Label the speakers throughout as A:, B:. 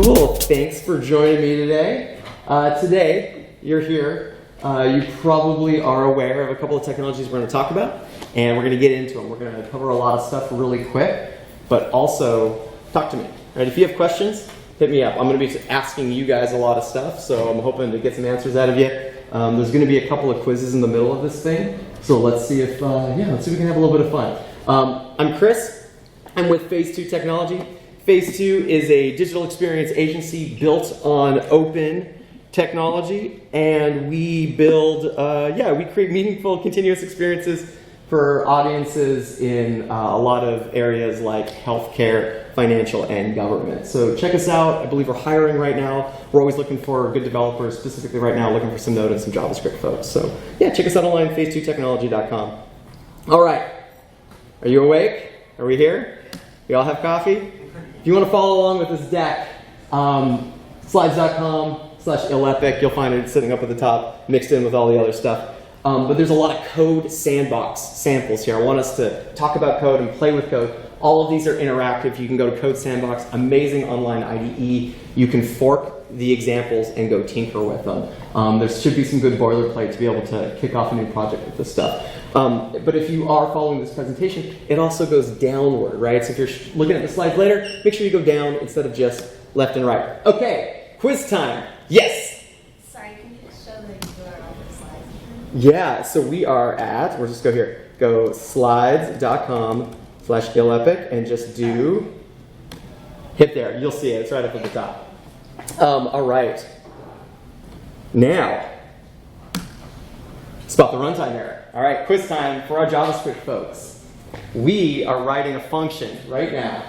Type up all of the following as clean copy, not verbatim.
A: Cool, thanks for joining me today. Today, you're here. You probably are aware of a couple of technologies we're going to talk about, and we're going to get into them. We're going to cover a lot of stuff really quick, but also talk to me. Right? If you have questions, hit me up. I'm going to be asking you guys a lot of stuff, so I'm hoping to get some answers out of you. There's going to be a couple of quizzes in the middle of this thing, so let's see if let's see if we can have a little bit of fun. I'm Chris. I'm with Phase 2 Technology. Phase 2 is a digital experience agency built on open technology, and we build, we create meaningful, continuous experiences for audiences in a lot of areas like healthcare, financial, and government. So check us out. I believe we're hiring right now. We're always looking for good developers, specifically right now looking for some Node and some JavaScript folks. So yeah, check us out online, phase2technology.com. All right, are you awake? Are we here? We all have coffee? If you want to follow along with this deck, slides.com/illepic, you'll find it sitting up at the top, mixed in with all the other stuff. But there's a lot of code sandbox samples here. I want us to talk about code and play with code. All of these are interactive. You can go to Code Sandbox, amazing online IDE. You can fork the examples and go tinker with them. There should be some good boilerplate to be able to kick off a new project with this stuff. But if you are following this presentation, it also goes downward, right? So if you're looking at the slides later, make sure you go down instead of just left and right. Okay, quiz time. Yes?
B: Sorry, can you just show the URL for the slides?
A: Yeah, so we are at, we'll just go here, go slides.com/illepic and just hit there. You'll see it, it's right up at the top. All right. Now, it's about the runtime error. All right, quiz time for our JavaScript folks. We are writing a function right now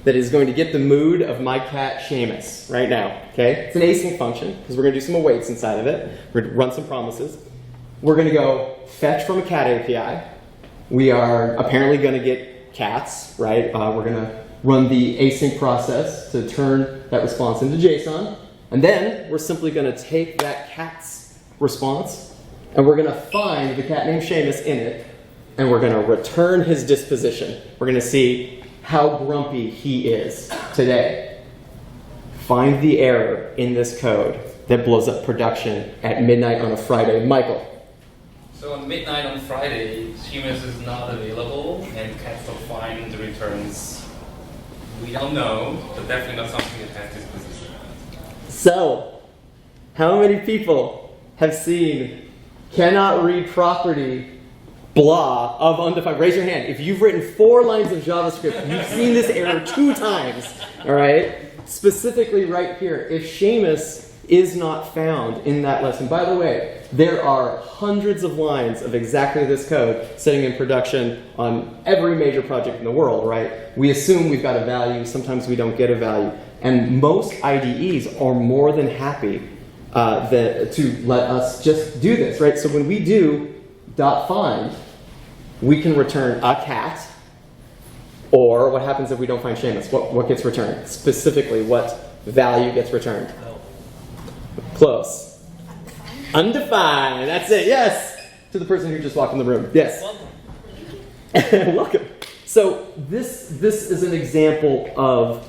A: that is going to get the mood of my cat Seamus right now. Okay, it's an async function because we're going to do some awaits inside of it. We're going to run some promises. We're going to go fetch from a cat API. We are apparently going to get cats, right? We're going to run the async process to turn that response into JSON. And then we're simply going to take that cat's response and we're going to find the cat named Seamus in it, and we're going to return his disposition. We're going to see how grumpy he is today. Find the error in this code that blows up production at midnight on a Friday. Michael.
C: So on midnight on Friday, Seamus is not available, and cats will find the returns. We don't know, but definitely not something that has disposition.
A: So, how many people have seen cannot read property blah of undefined? Raise your hand. If you've written 4 lines of JavaScript, you've seen this error 2 times, all right? Specifically right here, if Seamus is not found in that lesson. By the way, there are hundreds of lines of exactly this code sitting in production on every major project in the world, right? We assume we've got a value, sometimes we don't get a value. And most IDEs are more than happy to let us just do this, right? So when we do .find, we can return a cat, or what happens if we don't find Seamus? What gets returned? Specifically, what value gets returned? Close. Undefined. That's it. Yes. To the person who just walked in the room. Yes. Welcome. So this is an example of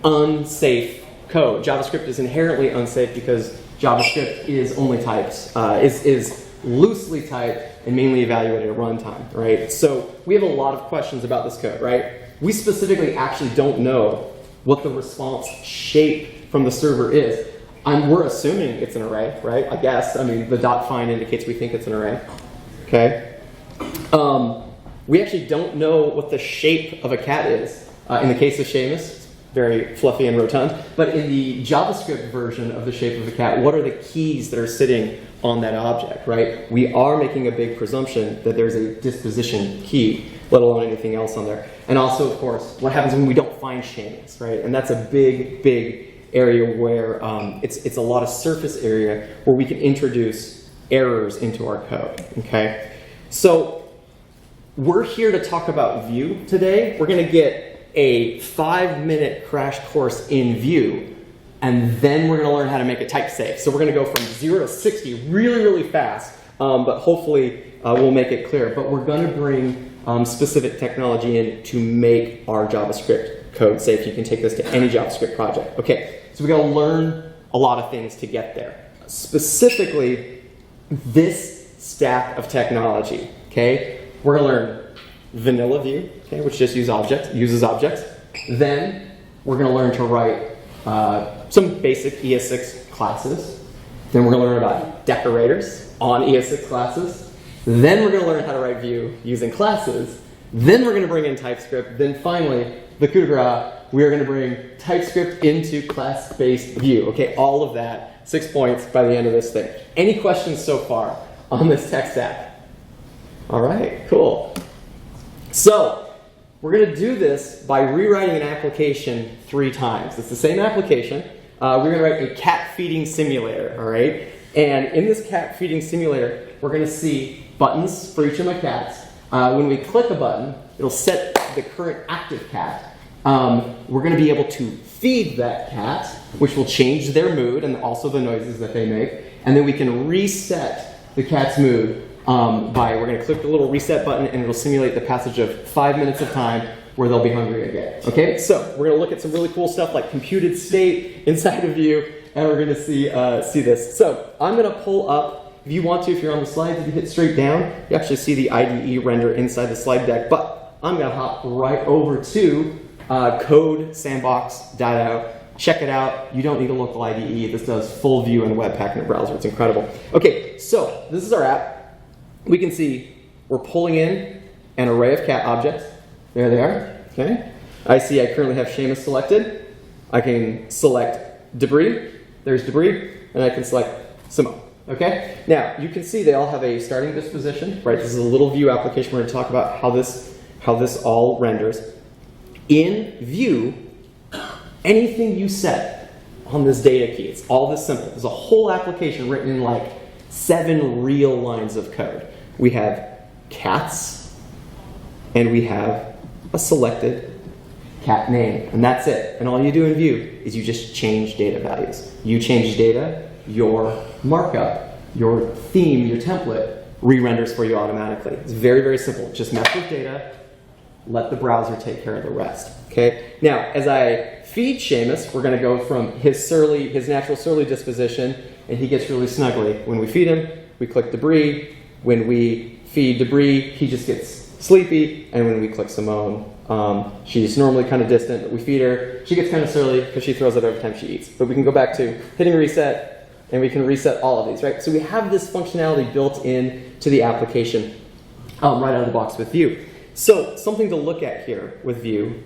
A: unsafe code. JavaScript is inherently unsafe because JavaScript is only typed, is loosely typed and mainly evaluated at runtime, right? So we have a lot of questions about this code, right? We specifically actually don't know what the response shape from the server is. We're assuming it's an array, right? I guess. I mean, the .find indicates we think it's an array. Okay. We actually don't know what the shape of a cat is. In the case of Seamus, it's very fluffy and rotund. But in the JavaScript version of the shape of a cat, what are the keys that are sitting on that object, right? We are making a big presumption that there's a disposition key, let alone anything else on there. And also, of course, what happens when we don't find Seamus, right? And that's a big, big area where it's a lot of surface area where we can introduce errors into our code, okay? So we're here to talk about Vue today. We're going to get a 5-minute crash course in Vue, and then we're going to learn how to make it type safe. So we're going to go from 0 to 60 really, really fast, but hopefully we'll make it clear. But we're going to bring specific technology in to make our JavaScript code safe. You can take this to any JavaScript project. Okay, So we got to learn a lot of things to get there. Specifically, this stack of technology, okay? We're going to learn vanilla Vue, okay, which just uses objects. Then we're going to learn to write some basic ES6 classes. Then we're going to learn about decorators on ES6 classes. Then we're going to learn how to write Vue using classes. Then we're going to bring in TypeScript. Then finally, the coup de grace, we are going to bring TypeScript into class-based Vue. Okay, all of that, 6 points by the end of this thing. Any questions so far on this tech stack? All right, cool. So we're going to do this by rewriting an application 3 times. It's the same application. We're going to write a cat feeding simulator, all right? And in this cat feeding simulator, we're going to see buttons for each of my cats. When we click a button, it'll set the current active cat. We're going to be able to feed that cat, which will change their mood and also the noises that they make. And then we can reset the cat's mood we're going to click the little reset button, and it'll simulate the passage of 5 minutes of time where they'll be hungry again. Okay, so we're going to look at some really cool stuff like computed state inside of Vue, and we're going to see this. So I'm going to pull up, if you want to, if you're on the slides, if you hit straight down, you actually see the IDE render inside the slide deck, but I'm going to hop right over to code-sandbox.io. Check it out. You don't need a local IDE. This does full Vue and Webpack in a browser. It's incredible. Okay, so this is our app. We can see we're pulling in an array of cat objects. There they are. Okay. I see I currently have Seamus selected. I can select debris. There's debris. And I can select Simone. Okay. Now, you can see they all have a starting disposition. Right. This is a little Vue application. We're going to talk about how this all renders. In Vue, anything you set on this data key, it's all this simple. There's a whole application written in like 7 real lines of code. We have cats, and we have a selected cat name, and that's it. And all you do in Vue is you just change data values. You change data, your markup, your theme, your template re-renders for you automatically. It's very, very simple. Just mess with data, let the browser take care of the rest. Okay. Now, as I feed Seamus, we're going to go from his natural surly disposition, and he gets really snuggly. When we feed him, we click debris. When we feed debris, he just gets sleepy. And when we click Simone, she's normally kind of distant, but we feed her. She gets kind of surly because she throws up every time she eats. But we can go back to hitting reset, and we can reset all of these, right? So we have this functionality built in to the application right out of the box with Vue. So something to look at here with Vue,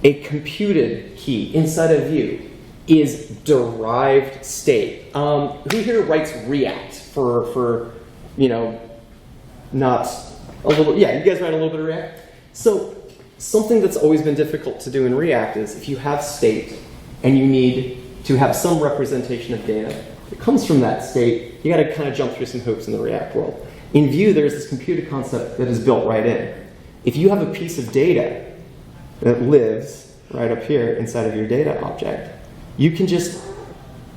A: a computed key inside of Vue is derived state. Who here writes React for not a little, yeah, you guys write a little bit of React? So something that's always been difficult to do in React is if you have state and you need to have some representation of data that comes from that state, you gotta kind of jump through some hoops in the React world. In Vue, there's this computed concept that is built right in. If you have a piece of data that lives right up here inside of your data object, you can just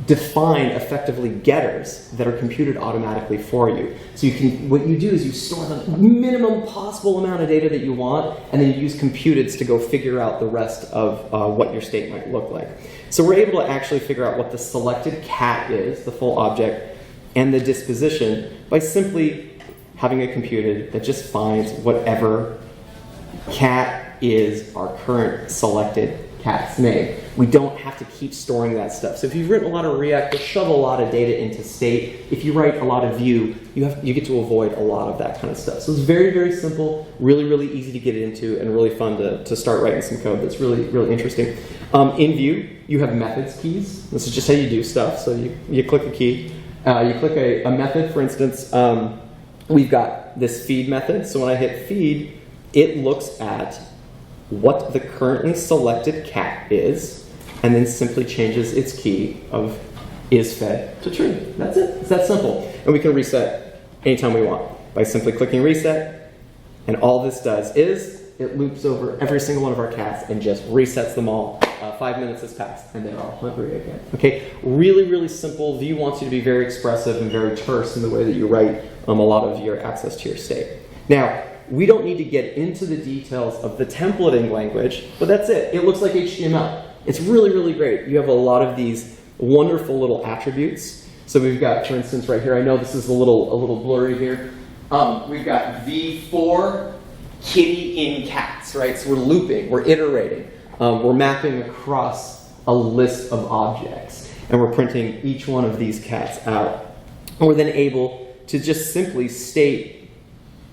A: define effectively getters that are computed automatically for you. So what you do is you store the minimum possible amount of data that you want, and then you use computeds to go figure out the rest of what your state might look like. So we're able to actually figure out what the selected cat is, the full object, and the disposition by simply having a computed that just finds whatever cat is our current selected cat's name. We don't have to keep storing that stuff. So if you've written a lot of React, you'll shove a lot of data into state. If you write a lot of Vue, you get to avoid a lot of that kind of stuff. So it's very, very simple, really, really easy to get into, and really fun to start writing some code that's really, really interesting. In Vue, you have methods keys. This is just how you do stuff. So you click a key. You click a method, for instance. We've got this feed method. So when I hit feed, it looks at what the currently selected cat is, and then simply changes its key of is fed to true. That's it. It's that simple. And we can reset anytime we want by simply clicking reset. And all this does is it loops over every single one of our cats and just resets them all. 5 minutes has passed, and they're all hungry again. Okay, really, really simple. Vue wants you to be very expressive and very terse in the way that you write a lot of your access to your state. Now, we don't need to get into the details of the templating language, but that's it. It looks like HTML. It's really, really great. You have a lot of these wonderful little attributes. So we've got, for instance, right here, I know this is a little blurry here. We've got v4 kitty in cats, right? So we're looping, we're iterating. We're mapping across a list of objects. And we're printing each one of these cats out. And we're then able to just simply state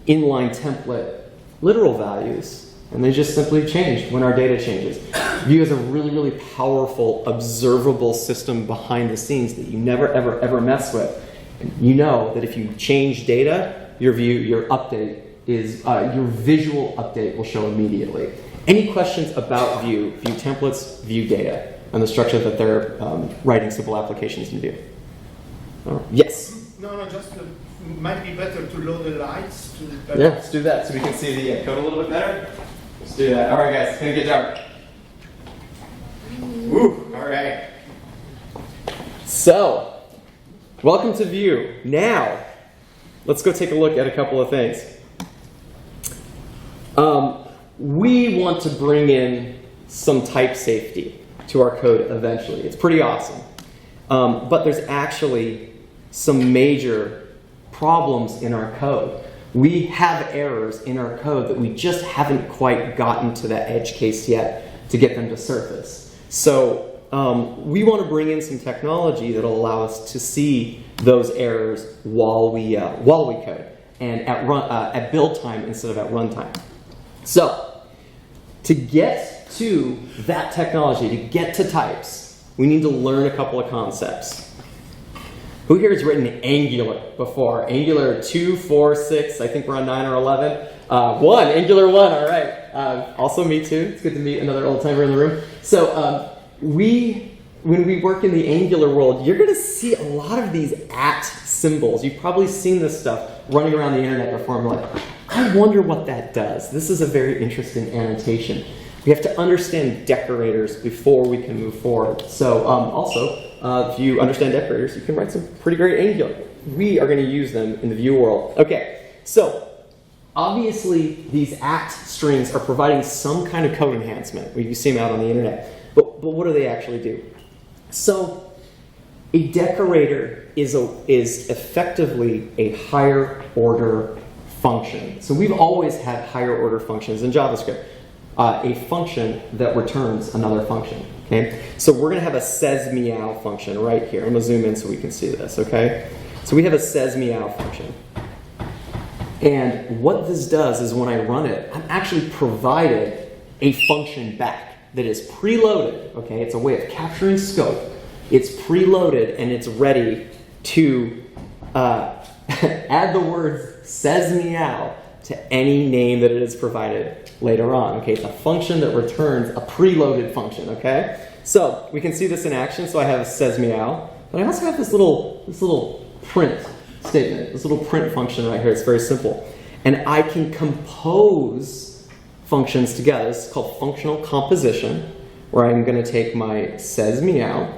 A: inline template literal values, and they just simply change when our data changes. Vue is a really, really powerful, observable system behind the scenes that you never, ever, ever mess with. And you know that if you change data, your update is, your visual update will show immediately. Any questions about Vue, Vue templates, Vue data, and the structure that they're writing simple applications in Vue? Yes?
D: No, just might be better to load the lights.
A: Yeah, let's do that so we can see the code a little bit better. Let's do that. All right, guys, it's gonna get dark. Woo, all right. So, welcome to Vue. Now, let's go take a look at a couple of things. We want to bring in some type safety to our code eventually. It's pretty awesome. But there's actually some major problems in our code. We have errors in our code that we just haven't quite gotten to that edge case yet to get them to surface. So we want to bring in some technology that will allow us to see those errors while we code, and at build time instead of at runtime. So to get to that technology, to get to types, we need to learn a couple of concepts. Who here has written Angular before? Angular 2, 4, 6, I think we're on 9 or 11. 1, Angular 1, all right. Also me too, it's good to meet another old timer in the room. So when we work in the Angular world, you're gonna see a lot of these @ symbols. You've probably seen this stuff running around the internet before. I'm like, I wonder what that does. This is a very interesting annotation. We have to understand decorators before we can move forward. So also, if you understand decorators, you can write some pretty great Angular. We are going to use them in the Vue world. Okay, so obviously these @ strings are providing some kind of code enhancement. You see them out on the internet. But what do they actually do? So a decorator is effectively a higher order function. So we've always had higher order functions in JavaScript. A function that returns another function, okay? So we're gonna have a says meow function right here. I'm gonna zoom in so we can see this, okay? So we have a says meow function. And what this does is when I run it, I'm actually provided a function back that is preloaded, okay? It's a way of capturing scope. It's preloaded and it's ready to add the words says meow to any name that it is provided later on. Okay, it's a function that returns a preloaded function. Okay, so we can see this in action. So I have says meow, but I also have this little print statement, this little print function right here. It's very simple, and I can compose functions together. This is called functional composition, where I'm going to take my says meow.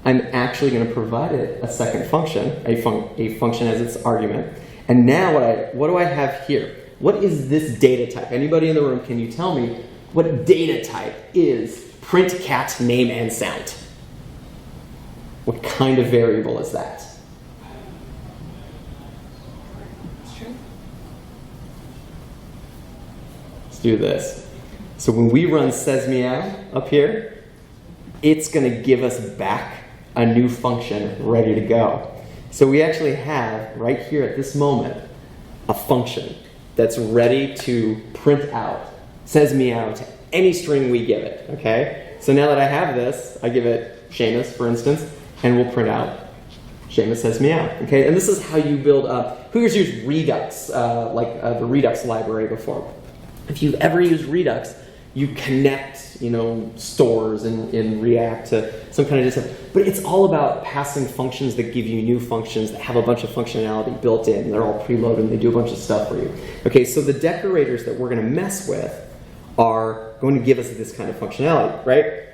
A: I'm actually going to provide it a second function, a function as its argument. And now what do I have here? What is this data type? Anybody in the room, can you tell me what data type is print cat name and sound? What kind of variable is that? Let's do this. So when we run says meow up here, it's going to give us back a new function ready to go. So we actually have, right here at this moment, a function that's ready to print out, says meow to any string we give it, okay? So now that I have this, I give it Seamus, for instance, and we'll print out Seamus says meow, okay? And this is how you build up. Who has used Redux, the Redux library before? If you've ever used Redux, you connect, stores in React to some kind of system. But it's all about passing functions that give you new functions that have a bunch of functionality built in. They're all preloaded and they do a bunch of stuff for you. Okay, so the decorators that we're going to mess with are going to give us this kind of functionality, right?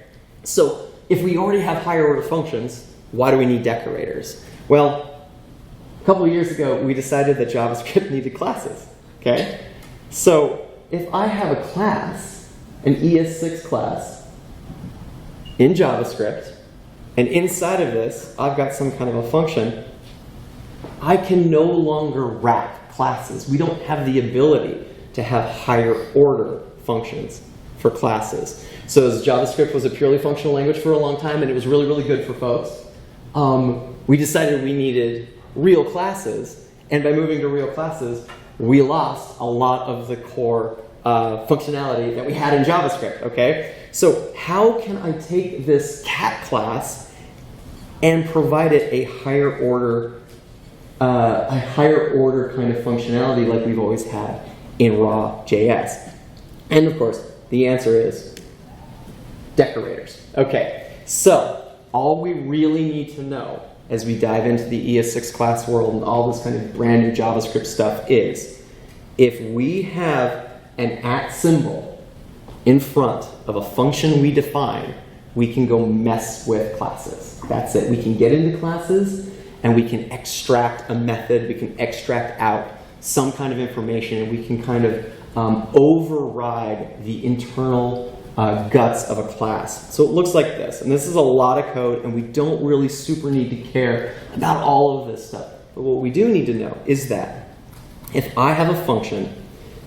A: So if we already have higher order functions, why do we need decorators? Well, a couple of years ago, we decided that JavaScript needed classes, okay? So if I have a class, an ES6 class, in JavaScript, and inside of this, I've got some kind of a function, I can no longer wrap classes. We don't have the ability to have higher order functions for classes. So as JavaScript was a purely functional language for a long time, and it was really, really good for folks, we decided we needed real classes, and by moving to real classes, we lost a lot of the core functionality that we had in JavaScript, okay? So how can I take this cat class and provide it a higher order kind of functionality like we've always had in raw.js? And of course, the answer is decorators. Okay, so all we really need to know as we dive into the ES6 class world and all this kind of brand new JavaScript stuff is, if we have an @ symbol in front of a function we define, we can go mess with classes. That's it. We can get into classes and we can extract a method, we can extract out some kind of information, and we can kind of override the internal guts of a class. So it looks like this, and this is a lot of code, and we don't really super need to care about all of this stuff. But what we do need to know is that if I have a function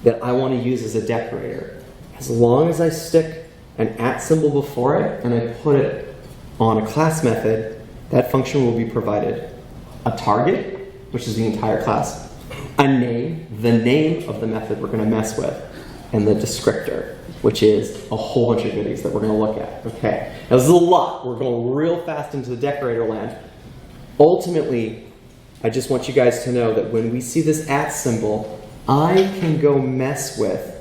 A: that I want to use as a decorator, as long as I stick an @ symbol before it and I put it on a class method, that function will be provided a target, which is the entire class, a name, the name of the method we're going to mess with, and the descriptor, which is a whole bunch of goodies that we're going to look at. Okay, now this is a lot. We're going real fast into the decorator land. Ultimately, I just want you guys to know that when we see this @ symbol, I can go mess with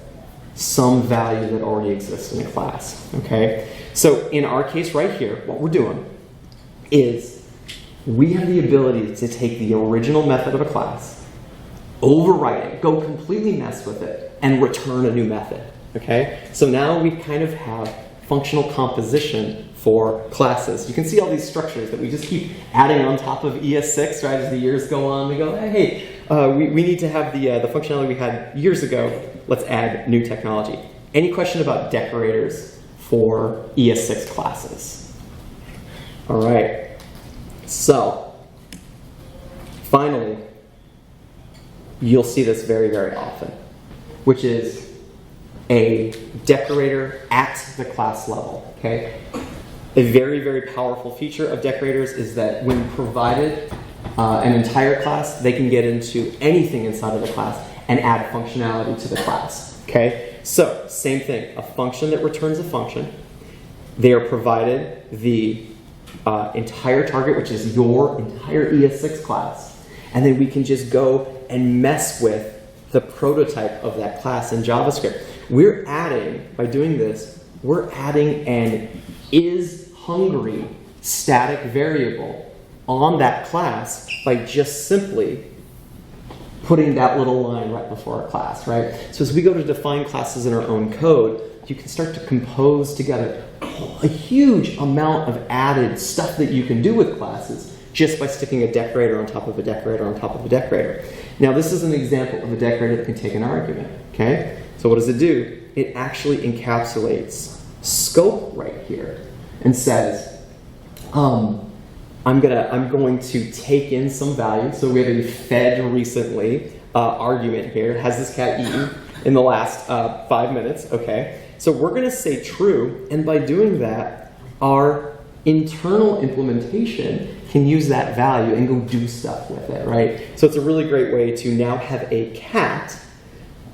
A: some value that already exists in a class. Okay, so in our case right here, what we're doing is we have the ability to take the original method of a class, overwrite it, go completely mess with it, and return a new method. Okay, so now we kind of have functional composition for classes. You can see all these structures that we just keep adding on top of ES6, right? As the years go on, we go, hey, we need to have the functionality we had years ago. Let's add new technology. Any question about decorators for ES6 classes? All right. So, finally, you'll see this very, very often, which is a decorator at the class level, okay? A very, very powerful feature of decorators is that when provided an entire class, they can get into anything inside of the class and add functionality to the class, okay? So, same thing, a function that returns a function. They are provided the entire target, which is your entire ES6 class, and then we can just go and mess with the prototype of that class in JavaScript. We're adding, by doing this, we're adding an isHungry static variable on that class by just simply putting that little line right before a class, right? So as we go to define classes in our own code, you can start to compose together a huge amount of added stuff that you can do with classes just by sticking a decorator on top of a decorator on top of a decorator. Now this is an example of a decorator that can take an argument, okay? So what does it do? It actually encapsulates scope right here and says, I'm going to take in some value. So we have a fed recently argument here. Has this cat eaten in the last 5 minutes? Okay. So we're going to say true, and by doing that, our internal implementation can use that value and go do stuff with it, right? So it's a really great way to now have a cat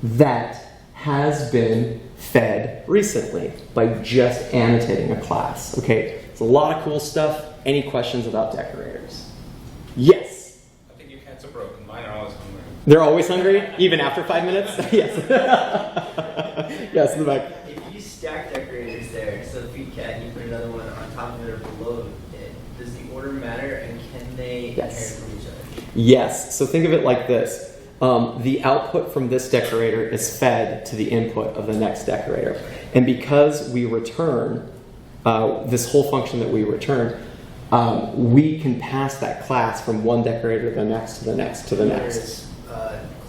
A: that has been fed recently by just annotating a class, okay? It's a lot of cool stuff. Any questions about decorators? Yes?
C: I think your cats are broken. Mine are always hungry.
A: They're always hungry? Even after 5 minutes? Yes. Yes, in the back.
E: If you stack decorators there, so feed cat, and you put another one on top of it or below it, does the order matter, and can they inherit from each other?
A: Yes. So think of it like this. The output from this decorator is fed to the input of the next decorator. And because we return this whole function that we return, we can pass that class from one decorator to the next, to the next, to the next.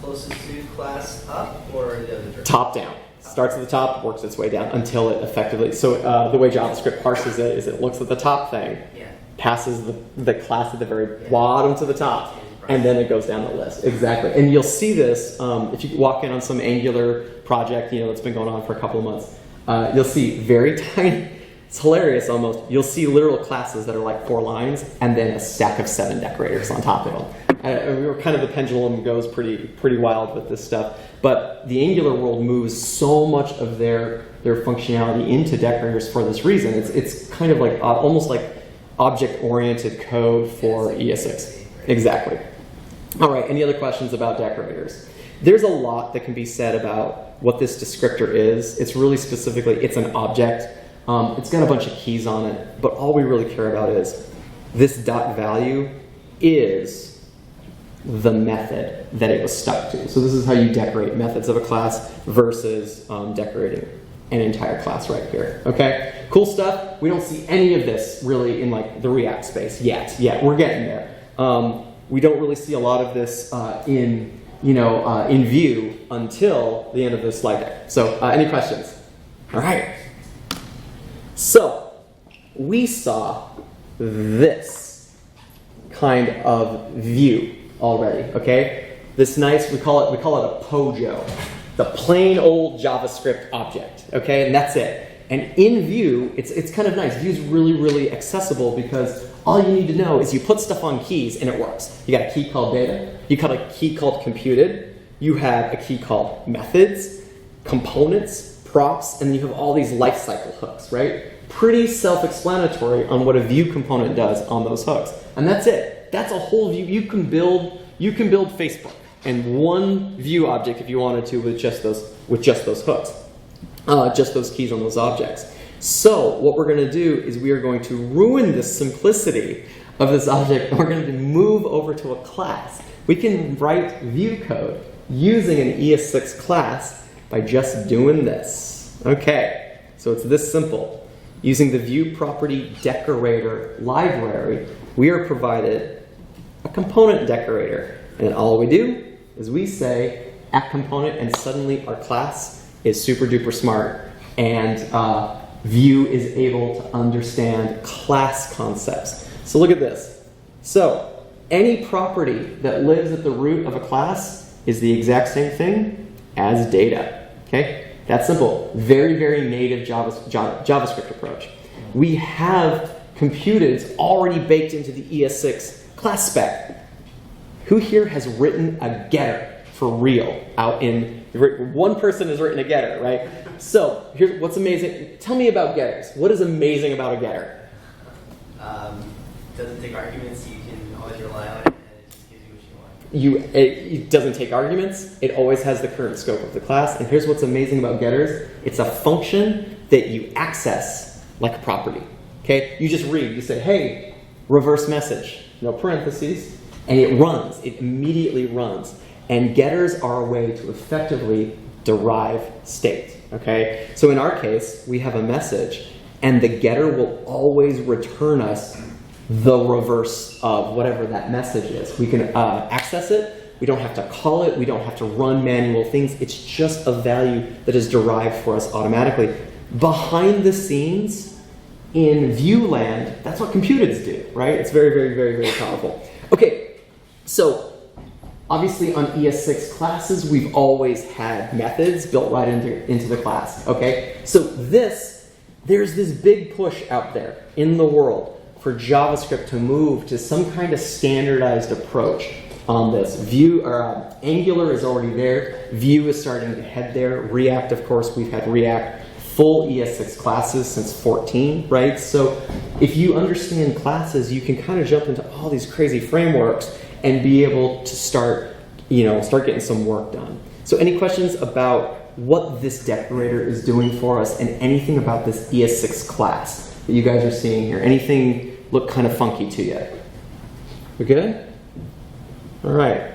E: Closest to class up or the other direction?
A: Top down. Starts at the top, works its way down until it effectively. So the way JavaScript parses it is it looks at the top thing, passes the class at the very bottom to the top, and then it goes down the list. Exactly. And you'll see this if you walk in on some Angular project, that's been going on for a couple of months. You'll see very tiny. It's hilarious almost. You'll see literal classes that are like 4 lines and then a stack of 7 decorators on top of them. We were kind of the pendulum goes pretty wild with this stuff. But the Angular world moves so much of their functionality into decorators for this reason. It's kind of like almost like object-oriented code for ES6. Exactly. All right, any other questions about decorators? There's a lot that can be said about what this descriptor is. It's really specifically, it's an object. It's got a bunch of keys on it, but all we really care about is this dot value is the method that it was stuck to. So this is how you decorate methods of a class versus decorating an entire class right here. Okay, cool stuff. We don't see any of this really in like the React space yet. We're getting there. We don't really see a lot of this in Vue until the end of this slide deck. So any questions? All right. So we saw this kind of view already, okay? This nice, we call it a POJO, the plain old JavaScript object, okay? And that's it. And in Vue, it's kind of nice. Vue's really accessible because all you need to know is you put stuff on keys and it works. You got a key called data, you got a key called computed, you have a key called methods, components, props, and then you have all these lifecycle hooks, right? Pretty self-explanatory on what a Vue component does on those hooks. And that's it. That's a whole Vue. You can build Facebook and one Vue object if you wanted to with just those hooks, just those keys on those objects. So what we're going to do is we are going to ruin the simplicity of this object, and we're going to move over to a class. We can write Vue code using an ES6 class by just doing this. Okay, so it's this simple. Using the Vue property decorator library, we are provided a component decorator. And all we do is we say at component, and suddenly our class is super duper smart. And Vue is able to understand class concepts. So look at this. So any property that lives at the root of a class is the exact same thing as data. Okay? That's simple. Very native JavaScript approach. We have computeds already baked into the ES6 class spec. Who here has written a getter for real out in, one person has written a getter, right? So here's what's amazing. Tell me about getters. What is amazing about a getter?
E: Doesn't take arguments, you can always rely on it, and it just gives you what you want.
A: It doesn't take arguments. It always has the current scope of the class. And here's what's amazing about getters. It's a function that you access like a property. Okay? You just read. You say, hey, reverse message. No parentheses. And it runs. It immediately runs. And getters are a way to effectively derive state. Okay? So in our case, we have a message, and the getter will always return us the reverse of whatever that message is. We can access it. We don't have to call it. We don't have to run manual things. It's just a value that is derived for us automatically. Behind the scenes, in Vue land, that's what computeds do, right? It's very powerful. Okay, so obviously on ES6 classes, we've always had methods built right into the class, okay? So there's this big push out there in the world for JavaScript to move to some kind of standardized approach on this. Angular is already there. Vue is starting to head there. React, of course, we've had React full ES6 classes since 14, right? So if you understand classes, you can kind of jump into all these crazy frameworks and be able to start getting some work done. So any questions about what this decorator is doing for us and anything about this ES6 class that you guys are seeing here? Anything look kind of funky to you? We good? All right.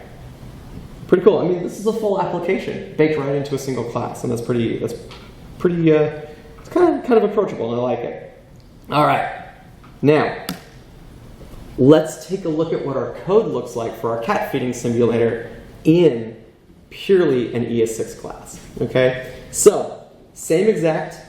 A: Pretty cool. I mean, this is a full application baked right into a single class, and that's pretty. It's kind of approachable, and I like it. All right. Now, let's take a look at what our code looks like for our cat feeding simulator in purely an ES6 class. Okay. So same exact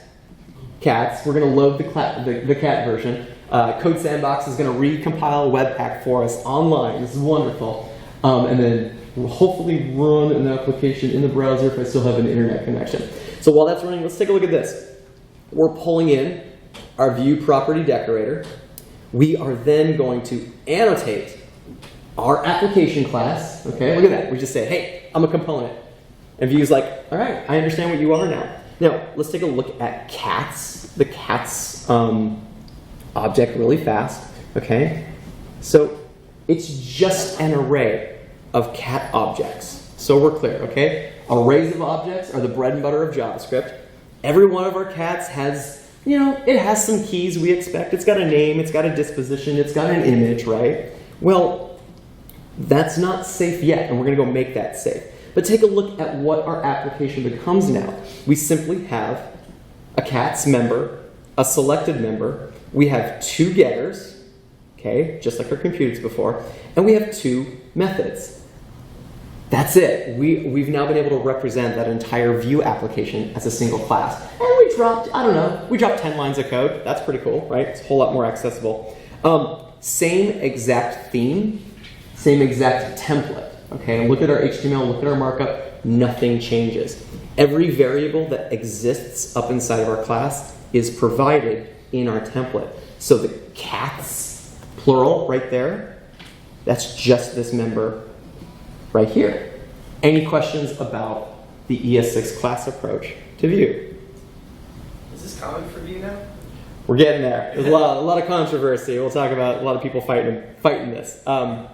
A: cats. We're going to load the cat version. Code Sandbox is going to recompile Webpack for us online. This is wonderful. And then we'll hopefully run an application in the browser if I still have an internet connection. So while that's running, let's take a look at this. We're pulling in our Vue property decorator. We are then going to annotate our application class. Okay, look at that. We just say, hey, I'm a component. And Vue's like, all right, I understand what you are now. Now, let's take a look at cats, the cats object really fast. Okay, so it's just an array of cat objects. So we're clear, okay? Arrays of objects are the bread and butter of JavaScript. Every one of our cats has, you know, it has some keys we expect. It's got a name, it's got a disposition, it's got an image, right? Well, that's not safe yet, and we're going to go make that safe. But take a look at what our application becomes now. We simply have a cats member, a selected member. We have two getters, okay, just like our computers before, and we have two methods. That's it. We've now been able to represent that entire Vue application as a single class. And we dropped, I don't know, we dropped 10 lines of code. That's pretty cool, right? It's a whole lot more accessible. Same exact theme, same exact template. Okay, and look at our HTML, look at our markup, nothing changes. Every variable that exists up inside of our class is provided in our template. So the cats, plural, right there, that's just this member right here. Any questions about the ES6 class approach to Vue?
E: Is this common for Vue now?
A: We're getting there. There's a lot of controversy. We'll talk about a lot of people fighting this. Yeah.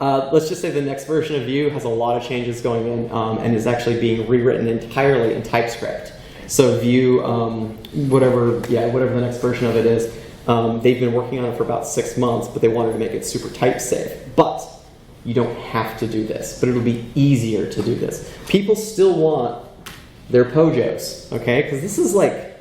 A: Let's just say the next version of Vue has a lot of changes going in and is actually being rewritten entirely in TypeScript. So Vue, whatever the next version of it is, they've been working on it for about 6 months, but they wanted to make it super type safe. But you don't have to do this, but it'll be easier to do this. People still want their POJOs, okay? Because this is like,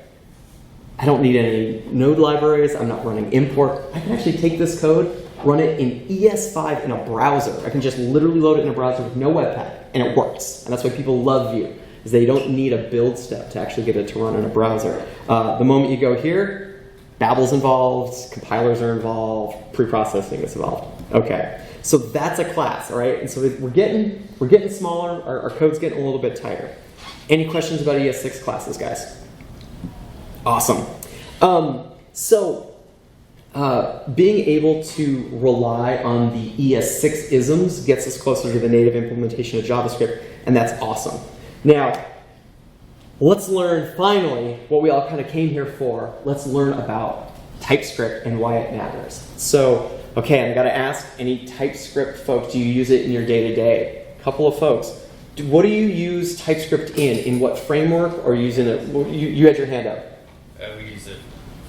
A: I don't need any node libraries. I'm not running import. I can actually take this code, run it in ES5 in a browser. I can just literally load it in a browser with no Webpack, and it works. And that's why people love Vue, is they don't need a build step to actually get it to run in a browser. The moment you go here, Babel's involved, compilers are involved, pre-processing is involved. Okay, so that's a class, all right? And so we're getting smaller. Our code's getting a little bit tighter. Any questions about ES6 classes, guys? Awesome. Being able to rely on the ES6 isms gets us closer to the native implementation of JavaScript, and that's awesome. Now, let's learn finally what we all kind of came here for. Let's learn about TypeScript and why it matters. So, okay, I've got to ask, any TypeScript folks, do you use it in your day-to-day? A couple of folks. What do you use TypeScript in? In what framework, or using it? You had your hand up.
F: We use it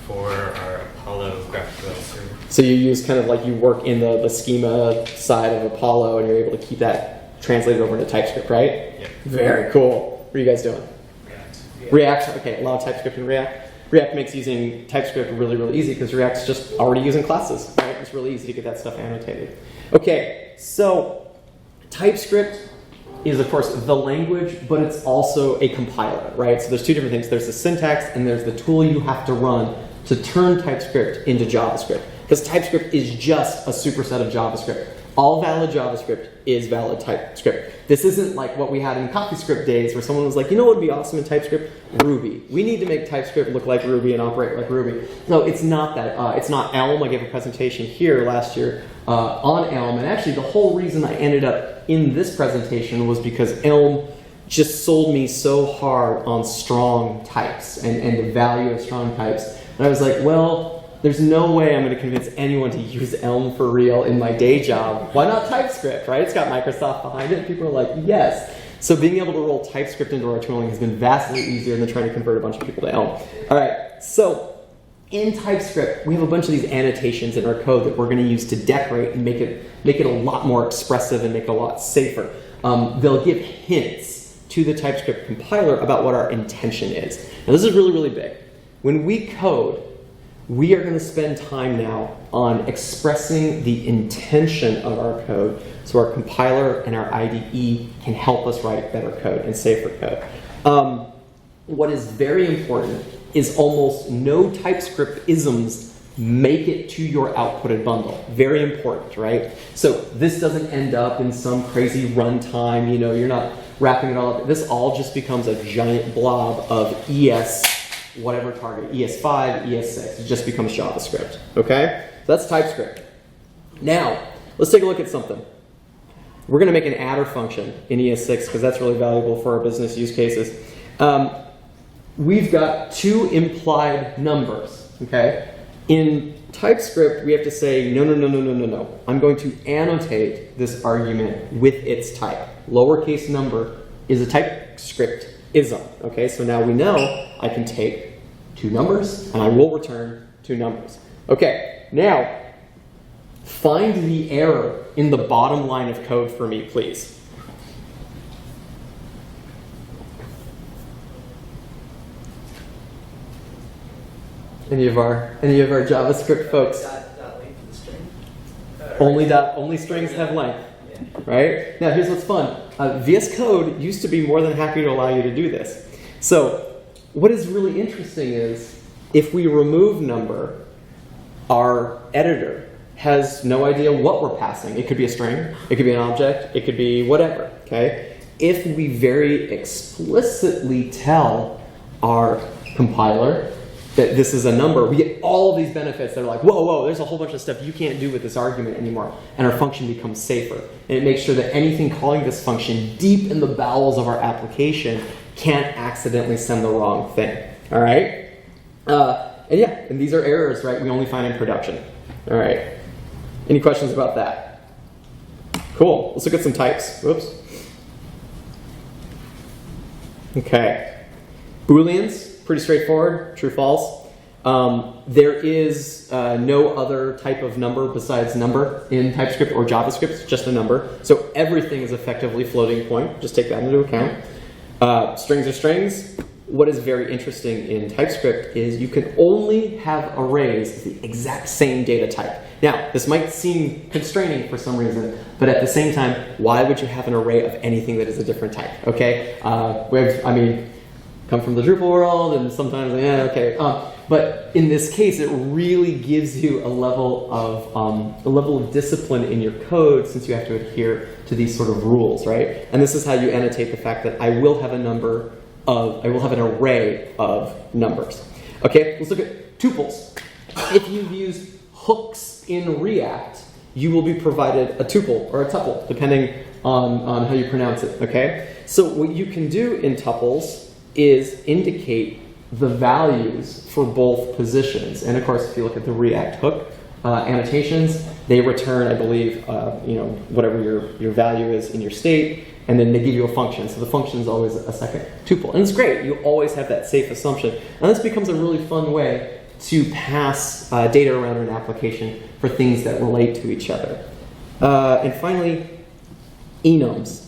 F: for our Apollo graphical server.
A: So you use kind of like, you work in the schema side of Apollo, and you're able to keep that translated over into TypeScript, right?
F: Yep.
A: Very cool. What are you guys doing?
F: React.
A: React, okay, a lot of TypeScript in React. React makes using TypeScript really, really easy because React's just already using classes, right? It's really easy to get that stuff annotated. Okay, so TypeScript is, of course, the language, but it's also a compiler, right? So there's two different things. There's the syntax, and there's the tool you have to run to turn TypeScript into JavaScript. Because TypeScript is just a superset of JavaScript. All valid JavaScript is valid TypeScript. This isn't like what we had in CoffeeScript days where someone was like, you know what would be awesome in TypeScript? Ruby. We need to make TypeScript look like Ruby and operate like Ruby. No, it's not that. It's not Elm. I gave a presentation here last year on Elm. And actually, the whole reason I ended up in this presentation was because Elm just sold me so hard on strong types and the value of strong types. And I was like, well, there's no way I'm going to convince anyone to use Elm for real in my day job. Why not TypeScript, right? It's got Microsoft behind it. People are like, yes. So being able to roll TypeScript into our tooling has been vastly easier than trying to convert a bunch of people to Elm. All right, so in TypeScript, we have a bunch of these annotations in our code that we're going to use to decorate and make it a lot more expressive and make it a lot safer. They'll give hints to the TypeScript compiler about what our intention is. Now this is really, really big. When we code, we are going to spend time now on expressing the intention of our code so our compiler and our IDE can help us write better code and safer code. What is very important is almost no TypeScript isms make it to your outputted bundle. Very important, right? So this doesn't end up in some crazy runtime, you know, you're not wrapping it all up. This all just becomes a giant blob of ES, whatever target, ES5, ES6. It just becomes JavaScript, okay? So that's TypeScript. Now, let's take a look at something. We're gonna make an adder function in ES6 because that's really valuable for our business use cases. We've got two implied numbers, okay? In TypeScript, we have to say, no. I'm going to annotate this argument with its type. Lowercase number is a TypeScript ism, okay? So now we know I can take two numbers and I will return two numbers. Okay, now find the error in the bottom line of code for me, please. Any of our JavaScript folks?
E: Dot length of the string.
A: Only strings have length, right? Now here's what's fun. VS Code used to be more than happy to allow you to do this. So what is really interesting is if we remove number, our editor has no idea what we're passing. It could be a string, it could be an object, it could be whatever, okay? If we very explicitly tell our compiler that this is a number, we get all of these benefits that are like, whoa, there's a whole bunch of stuff you can't do with this argument anymore, and our function becomes safer. And it makes sure that anything calling this function deep in the bowels of our application can't accidentally send the wrong thing, all right? And these are errors, right, we only find in production, all right? Any questions about that? Cool, let's look at some types, whoops. Okay, Booleans, pretty straightforward, true, false. There is no other type of number besides number in TypeScript or JavaScript, it's just a number. So everything is effectively floating point, just take that into account. Strings are strings. What is very interesting in TypeScript is you can only have arrays of the exact same data type. Now, this might seem constraining for some reason, but at the same time, why would you have an array of anything that is a different type, okay? Come from the Drupal world, and sometimes, but in this case, it really gives you a level of discipline in your code since you have to adhere to these sort of rules, right? And this is how you annotate the fact that I will have an array of numbers. Okay, let's look at tuples. If you use hooks in React, you will be provided a tuple or a tuple, depending on how you pronounce it, okay? So what you can do in tuples is indicate the values for both positions. And of course, if you look at the React hook annotations, they return, I believe, whatever your value is in your state, and then they give you a function. So the function is always a second tuple. And it's great, you always have that safe assumption. And this becomes a really fun way to pass data around an application for things that relate to each other. And finally, enums.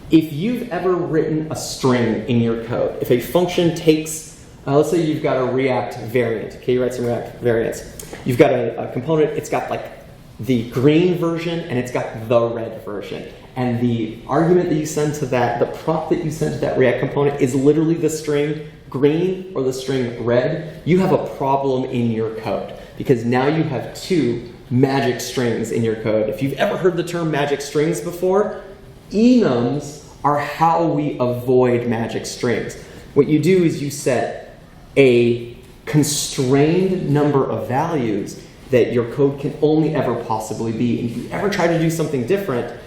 A: If you've ever written a string in your code, if a function takes, let's say you've got a React variant, okay, you write some React variants. You've got a component, it's got like the green version and it's got the red version. And the argument that you send to that, the prop that you send to that React component is literally the string green or the string red. You have a problem in your code because now you have two magic strings in your code. If you've ever heard the term magic strings before, enums are how we avoid magic strings. What you do is you set a constrained number of values that your code can only ever possibly be. And if you ever try to do something different,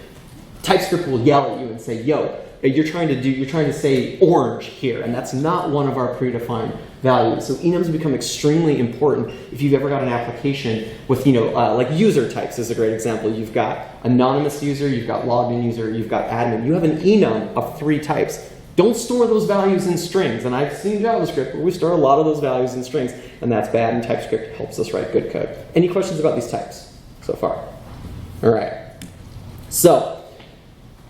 A: TypeScript will yell at you and say, yo, you're trying to say orange here, and that's not one of our predefined values. So enums become extremely important if you've ever got an application with, like user types is a great example. You've got anonymous user, you've got logged in user, you've got admin. You have an enum of 3 types. Don't store those values in strings. And I've seen JavaScript where we store a lot of those values in strings, and that's bad, and TypeScript helps us write good code. Any questions about these types so far? All right. So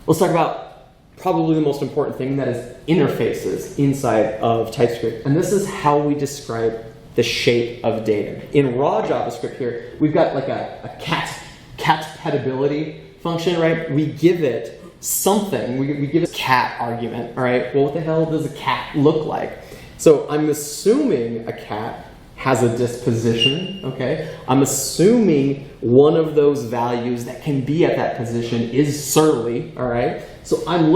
A: let's talk about probably the most important thing, that is interfaces inside of TypeScript. And this is how we describe the shape of data. In raw JavaScript here, we've got like a cat-petability function, right? We give it something, we give it a cat argument, all right? Well, what the hell does a cat look like? So I'm assuming a cat has a disposition, okay? I'm assuming one of those values that can be at that position is surly, all right? So I'm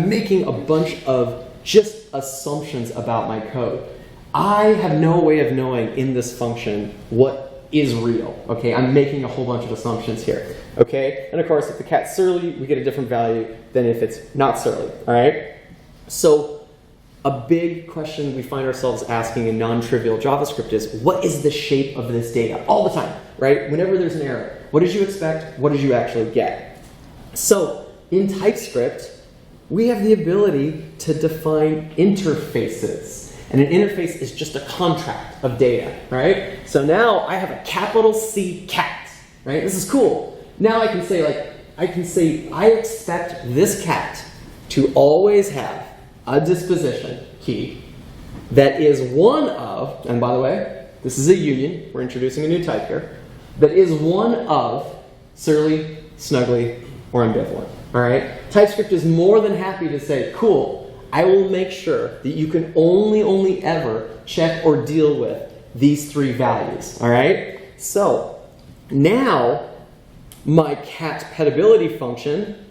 A: making a bunch of just assumptions about my code. I have no way of knowing in this function what is real, okay? I'm making a whole bunch of assumptions here, okay? And of course, if the cat's surly, we get a different value than if it's not surly, all right? So a big question we find ourselves asking in non-trivial JavaScript is, what is the shape of this data? All the time, right? Whenever there's an error, what did you expect? What did you actually get? So in TypeScript, we have the ability to define interfaces. And an interface is just a contract of data, right? So now I have a capital C cat, right? This is cool. Now I can say, I expect this cat to always have a disposition key that is one of, and by the way, this is a union, we're introducing a new type here, that is one of surly, snuggly, or ambivalent, all right? TypeScript is more than happy to say, cool, I will make sure that you can only ever check or deal with these three values, all right? So now my cat-petability function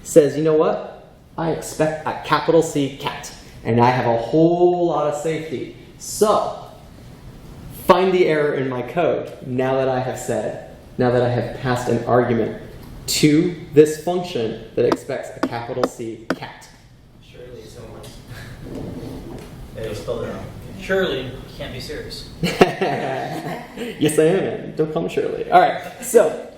A: says, you know what? I expect a capital C cat, and I have a whole lot of safety. So find the error in my code now that I have passed an argument to this function that expects a capital C cat.
E: Surely someone. They spelled it wrong.
G: Surely you can't be serious.
A: Yes, I am. Don't call me Shirley. All right, so,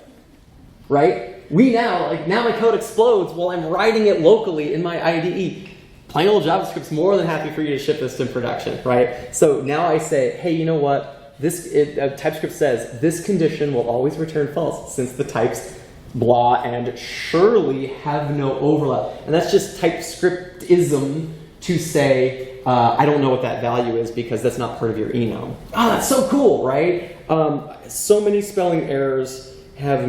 A: right? Now my code explodes while I'm writing it locally in my IDE. Plain old JavaScript's more than happy for you to ship this to production, right? So now I say, hey, you know what? TypeScript says this condition will always return false since the types blah and surely have no overlap. And that's just TypeScriptism to say, I don't know what that value is because that's not part of your enum. Oh, that's so cool, right? So many spelling errors have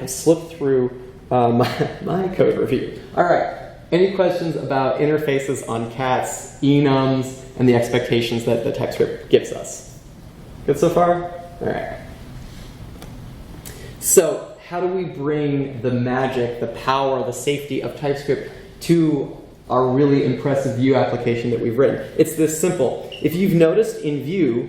A: slipped through my code review. All right, any questions about interfaces on cats, enums, and the expectations that the TypeScript gives us? Good so far? All right. So how do we bring the magic, the power, the safety of TypeScript to our really impressive Vue application that we've written? It's this simple. If you've noticed in Vue,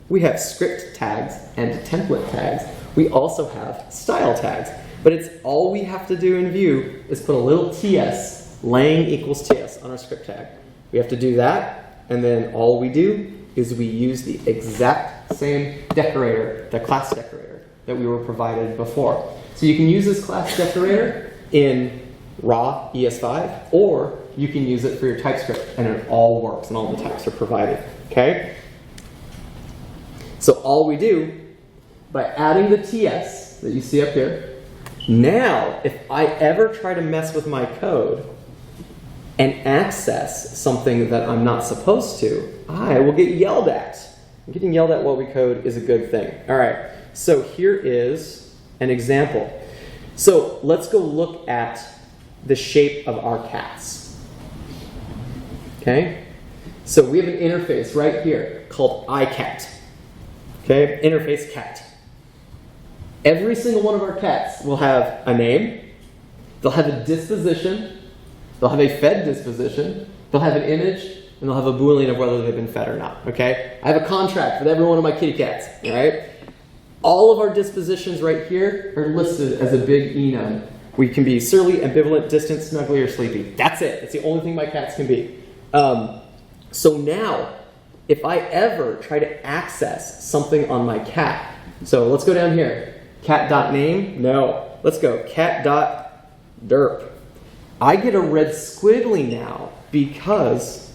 A: we have script tags and template tags. We also have style tags. But it's all we have to do in Vue is put a little TS, lang equals TS, on our script tag. We have to do that, and then all we do is we use the exact same decorator, the class decorator, that we were provided before. So you can use this class decorator in raw ES5, or you can use it for your TypeScript, and it all works, and all the types are provided, okay? So all we do, by adding the TS that you see up here, now if I ever try to mess with my code and access something that I'm not supposed to, I will get yelled at. Getting yelled at while we code is a good thing. All right, so here is an example. So let's go look at the shape of our cats. Okay? So we have an interface right here called iCat. Okay? Interface cat. Every single one of our cats will have a name, they'll have a disposition, they'll have a fed disposition, they'll have an image, and they'll have a Boolean of whether they've been fed or not, okay? I have a contract with every one of my kitty cats, all right? All of our dispositions right here are listed as a big enum. We can be surly, ambivalent, distant, snuggly, or sleepy. That's it. That's the only thing my cats can be. So now, if I ever try to access something on my cat, so let's go down here. Cat.name? No. Let's go. Cat.derp. I get a red squiggly now because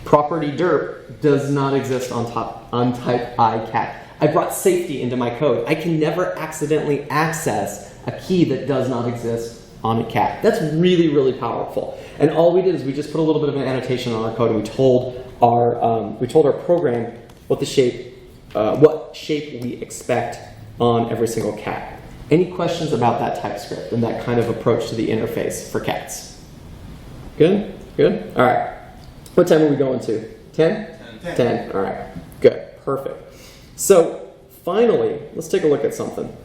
A: property derp does not exist on type iCat. I brought safety into my code. I can never accidentally access a key that does not exist on a cat. That's really, really powerful. And all we did is we just put a little bit of an annotation on our code and we told we told our program what shape we expect on every single cat. Any questions about that TypeScript and that kind of approach to the interface for cats? Good? Good? All right. What time are we going to? 10? 10. All right. Good. Perfect. So finally, let's take a look at something.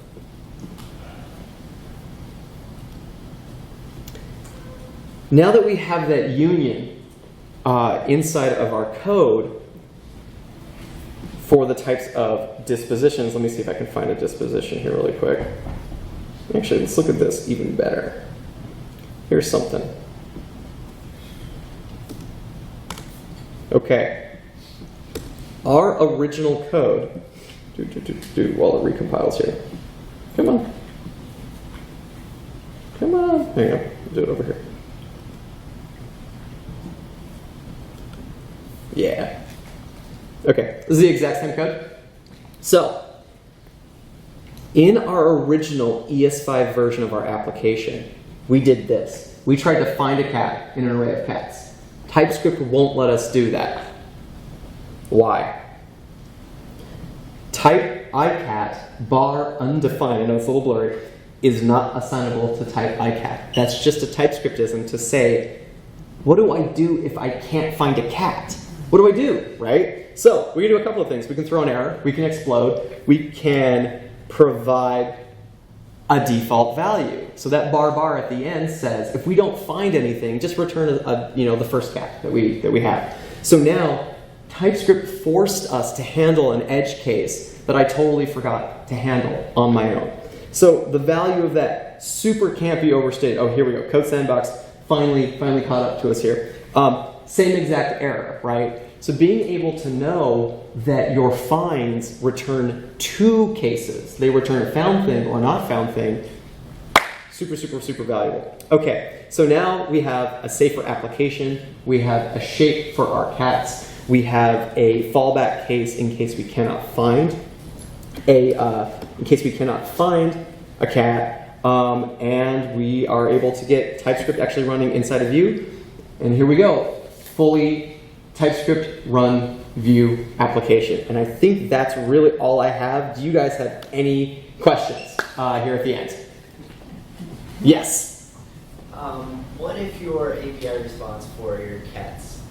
A: Now that we have that union inside of our code for the types of dispositions, let me see if I can find a disposition here really quick. Actually, let's look at this even better. Here's something. Okay. Our original code, while it recompiles here. Come on. Come on. Hang on. I'll do it over here. Yeah. Okay, this is the exact same code. So, in our original ES5 version of our application, we did this. We tried to find a cat in an array of cats. TypeScript won't let us do that. Why? Type icat bar undefined, I know it's a little blurry, is not assignable to type icat. That's just a TypeScriptism to say, what do I do if I can't find a cat? What do I do, right? So we can do a couple of things. We can throw an error, we can explode, we can provide a default value. So that bar at the end says, if we don't find anything, just return the first cat that we have. So now TypeScript forced us to handle an edge case that I totally forgot to handle on my own. So the value of that super can't be overstated. Oh, here we go. Code Sandbox finally caught up to us here. Same exact error, right? So being able to know that your finds return two cases, they return a found thing or not found thing, super valuable. Okay, so now we have a safer application, we have a shape for our cats, we have a fallback case in case we cannot find a cat, and we are able to get TypeScript actually running inside of Vue. And here we go. Fully TypeScript run Vue application. And I think that's really all I have. Do you guys have any questions here at the end? Yes?
E: What if your API response for your cats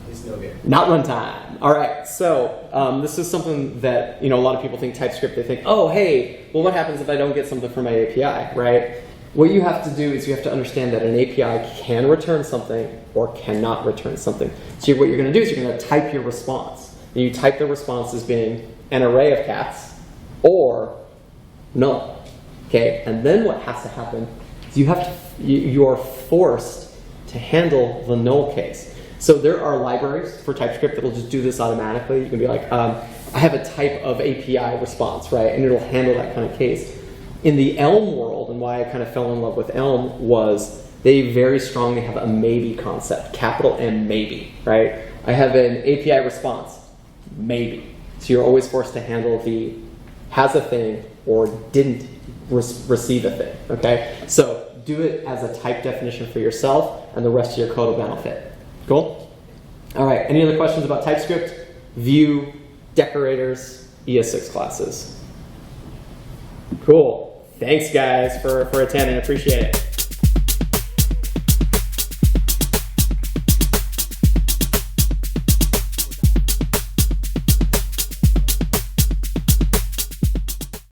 E: is no good?
A: Not runtime. All right, so this is something that a lot of people think TypeScript, they think, oh, hey, well, what happens if I don't get something from my API, right? What you have to do is you have to understand that an API can return something or cannot return something. So what you're going to do is you're going to type your response. And you type the response as being an array of cats or null. Okay, and then what has to happen is you are forced to handle the null case. So there are libraries for TypeScript that will just do this automatically. You can be like, I have a type of API response, right? And it'll handle that kind of case. In the Elm world, and why I kind of fell in love with Elm, was they very strongly have a maybe concept, capital M maybe, right? I have an API response, maybe. So you're always forced to handle the has a thing or didn't receive a thing, okay? So do it as a type definition for yourself, and the rest of your code will benefit. Cool? All right, any other questions about TypeScript, Vue, Decorators, ES6 classes? Cool. Thanks, guys, for attending. I appreciate it.